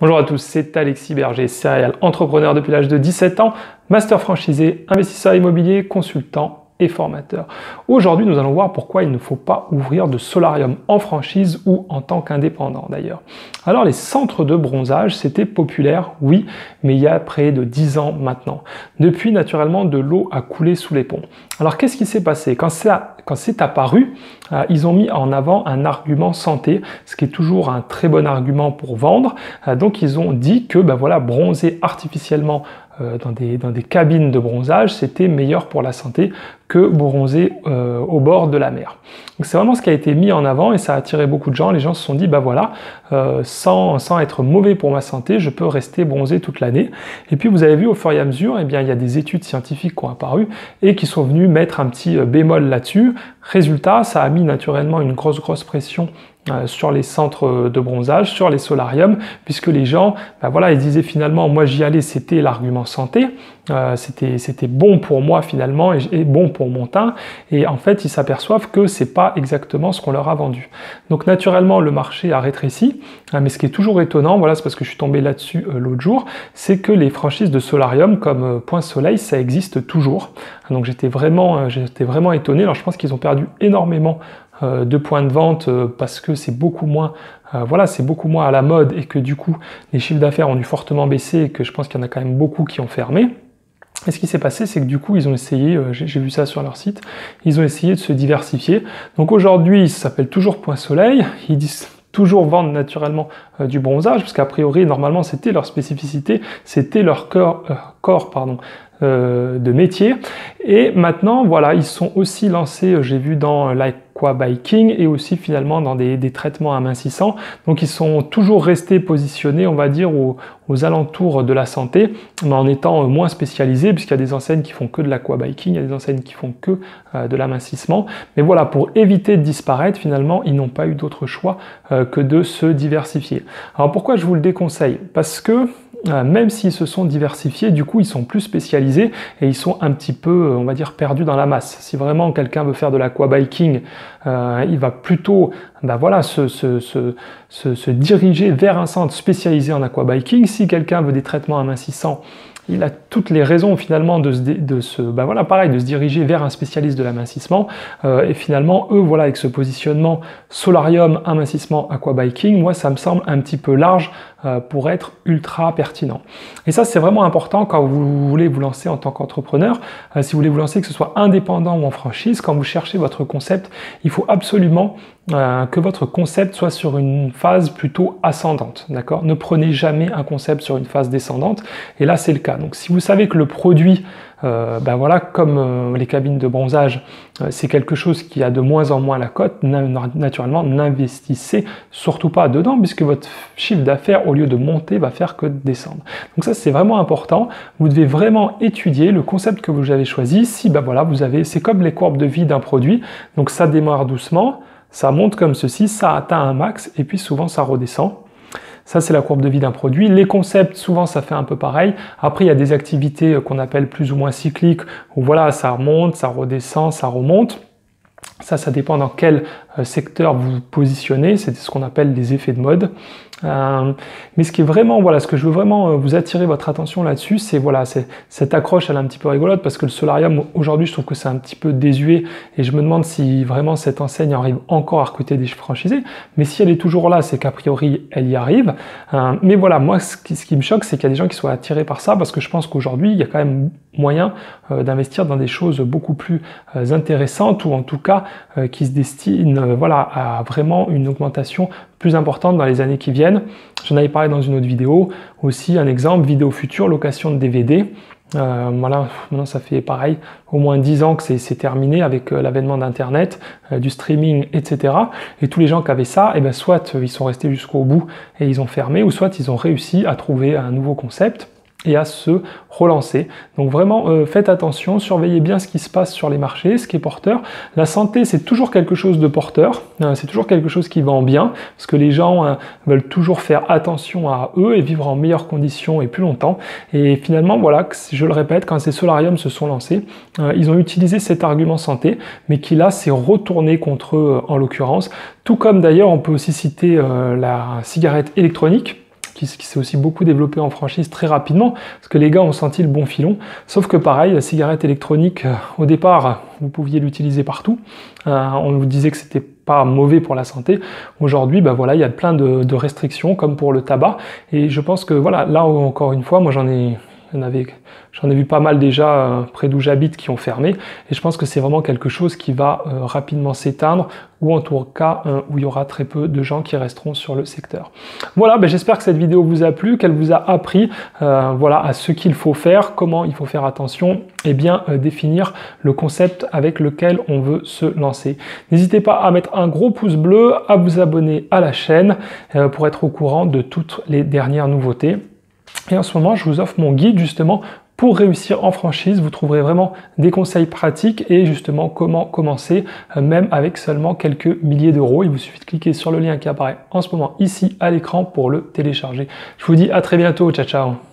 Bonjour à tous, c'est Alexis Berger, serial entrepreneur depuis l'âge de 17 ans, master franchisé, investisseur immobilier, consultant et formateur. Aujourd'hui, nous allons voir pourquoi il ne faut pas ouvrir de solarium en franchise ou en tant qu'indépendant d'ailleurs. Alors les centres de bronzage, c'était populaire, oui, mais il y a près de 10 ans maintenant. Depuis, naturellement, de l'eau a coulé sous les ponts. Alors qu'est-ce qui s'est passé? Quand c'est apparu, ils ont mis en avant un argument santé, ce qui est toujours un très bon argument pour vendre. Donc ils ont dit que voilà, bronzer artificiellement dans des cabines de bronzage, c'était meilleur pour la santé que bronzer au bord de la mer. Donc c'est vraiment ce qui a été mis en avant et ça a attiré beaucoup de gens. Les gens se sont dit, voilà, sans être mauvais pour ma santé, je peux rester bronzé toute l'année. Et puis vous avez vu au fur et à mesure, il y a des études scientifiques qui ont apparu et qui sont venues mettre un petit bémol là-dessus. Résultat, ça a mis naturellement une grosse pression sur les centres de bronzage, sur les solariums, puisque les gens, voilà, ils disaient finalement, moi j'y allais, c'était l'argument santé, c'était bon pour moi finalement et bon pour mon teint, et en fait ils s'aperçoivent que c'est pas exactement ce qu'on leur a vendu. Donc naturellement le marché a rétréci, mais ce qui est toujours étonnant, voilà, c'est parce que je suis tombé là-dessus l'autre jour, c'est que les franchises de solarium comme Point Soleil, ça existe toujours. Donc j'étais vraiment étonné. Alors je pense qu'ils ont perdu énormément de points de vente parce que c'est beaucoup moins c'est beaucoup moins à la mode et que du coup les chiffres d'affaires ont dû fortement baisser et que je pense qu'il y en a quand même beaucoup qui ont fermé. Et ce qui s'est passé, c'est que du coup, ils ont essayé, j'ai vu ça sur leur site, ils ont essayé de se diversifier. Donc aujourd'hui, ça s'appelle toujours Point Soleil, ils disent toujours vendre naturellement du bronzage, parce qu'a priori, normalement, c'était leur spécificité, c'était leur corps de métier. Et maintenant, voilà, ils sont aussi lancés, j'ai vu dans l'aquabiking et aussi finalement dans des traitements amincissants. Donc ils sont toujours restés positionnés, on va dire, aux alentours de la santé, mais en étant moins spécialisés, puisqu'il y a des enseignes qui font que de l'aquabiking, il y a des enseignes qui font que de l'amincissement. Mais voilà, pour éviter de disparaître, finalement, ils n'ont pas eu d'autre choix que de se diversifier. Alors pourquoi je vous le déconseille? Parce que même s'ils se sont diversifiés, du coup ils sont plus spécialisés et ils sont un petit peu, on va dire, perdus dans la masse. Si vraiment quelqu'un veut faire de l'aquabiking, il va plutôt se diriger vers un centre spécialisé en aquabiking. Si quelqu'un veut des traitements amincissants, il a toutes les raisons finalement de se diriger vers un spécialiste de l'amincissement. Et finalement, eux, voilà, avec ce positionnement solarium, amincissement, aquabiking, moi, ça me semble un petit peu large pour être ultra pertinent. Et ça, c'est vraiment important quand vous voulez vous lancer en tant qu'entrepreneur. Si vous voulez vous lancer, que ce soit indépendant ou en franchise, quand vous cherchez votre concept, il faut absolument que votre concept soit sur une phase plutôt ascendante, d'accord? Ne prenez jamais un concept sur une phase descendante, et là c'est le cas. Donc si vous savez que le produit, comme les cabines de bronzage, c'est quelque chose qui a de moins en moins la cote, naturellement n'investissez surtout pas dedans, puisque votre chiffre d'affaires, au lieu de monter, va faire que descendre. Donc ça c'est vraiment important, vous devez vraiment étudier le concept que vous avez choisi. Si c'est comme les courbes de vie d'un produit, donc ça démarre doucement, ça monte comme ceci, ça atteint un max et puis souvent ça redescend. Ça, c'est la courbe de vie d'un produit. Les concepts, souvent, ça fait un peu pareil. Après, il y a des activités qu'on appelle plus ou moins cycliques où voilà, ça remonte, ça redescend, ça remonte. Ça dépend dans quel secteur vous vous positionnez. C'est ce qu'on appelle les effets de mode. Mais ce qui est vraiment, ce que je veux vraiment vous attirer votre attention là-dessus, c'est cette accroche, elle est un petit peu rigolote parce que le solarium, aujourd'hui, je trouve que c'est un petit peu désuet et je me demande si vraiment cette enseigne arrive encore à recruter des franchisés. Mais si elle est toujours là, c'est qu'a priori, elle y arrive. Mais voilà, moi, ce qui me choque, c'est qu'il y a des gens qui soient attirés par ça parce que je pense qu'aujourd'hui, il y a quand même moyen d'investir dans des choses beaucoup plus intéressantes ou en tout cas qui se destinent à vraiment une augmentation plus importante dans les années qui viennent. J'en avais parlé dans une autre vidéo. Aussi un exemple, vidéo future, location de DVD. Maintenant ça fait pareil, au moins 10 ans que c'est terminé avec l'avènement d'Internet, du streaming, etc. Et tous les gens qui avaient ça, soit ils sont restés jusqu'au bout et ils ont fermé, ou soit ils ont réussi à trouver un nouveau concept et à se relancer. Donc vraiment, faites attention, surveillez bien ce qui se passe sur les marchés, ce qui est porteur. La santé, c'est toujours quelque chose de porteur, c'est toujours quelque chose qui vend bien, parce que les gens veulent toujours faire attention à eux et vivre en meilleures conditions et plus longtemps. Et finalement, voilà, je le répète, quand ces solariums se sont lancés, ils ont utilisé cet argument santé, mais qui là s'est retourné contre eux en l'occurrence. Tout comme d'ailleurs, on peut aussi citer la cigarette électronique, qui s'est aussi beaucoup développé en franchise très rapidement, parce que les gars ont senti le bon filon. Sauf que pareil, la cigarette électronique, au départ, vous pouviez l'utiliser partout. On vous disait que c'était pas mauvais pour la santé. Aujourd'hui, ben voilà, il y a plein de restrictions, comme pour le tabac. Et je pense que voilà, là encore une fois, moi j'en ai vu pas mal déjà près d'où j'habite qui ont fermé, et je pense que c'est vraiment quelque chose qui va rapidement s'éteindre, ou en tout cas où il y aura très peu de gens qui resteront sur le secteur. Voilà, ben j'espère que cette vidéo vous a plu, qu'elle vous a appris voilà, à ce qu'il faut faire, comment il faut faire attention, et bien définir le concept avec lequel on veut se lancer. N'hésitez pas à mettre un gros pouce bleu, à vous abonner à la chaîne pour être au courant de toutes les dernières nouveautés. Et en ce moment, je vous offre mon guide justement pour réussir en franchise. Vous trouverez vraiment des conseils pratiques et justement comment commencer, même avec seulement quelques milliers d'euros. Il vous suffit de cliquer sur le lien qui apparaît en ce moment ici à l'écran pour le télécharger. Je vous dis à très bientôt. Ciao, ciao.